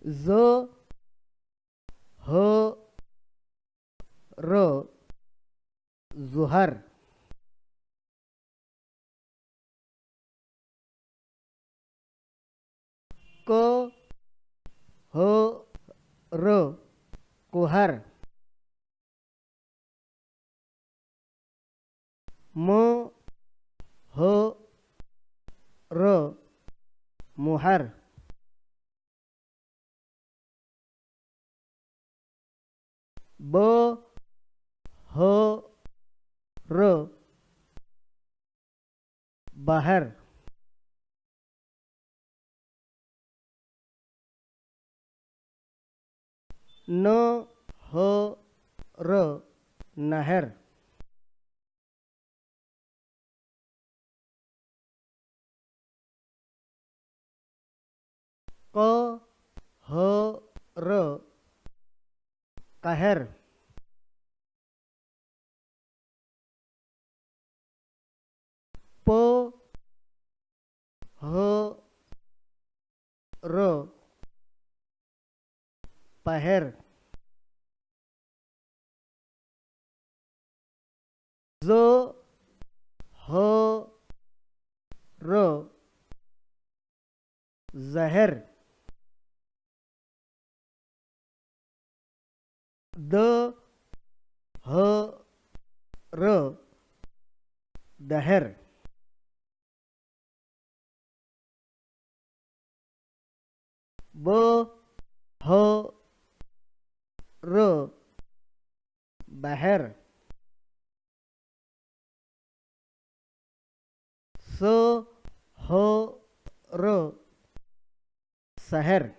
ज़ो हो रो ज़ुहर। को हो रो कुहर। मो हो रो मुहर। बो हो रो बहर। नो हो रो नहर। को हो रो कहर। पो हो रो पहर। जो हो रो जहर। दो हो रो दहर। बो हो रो बहर। सो हो रो शहर।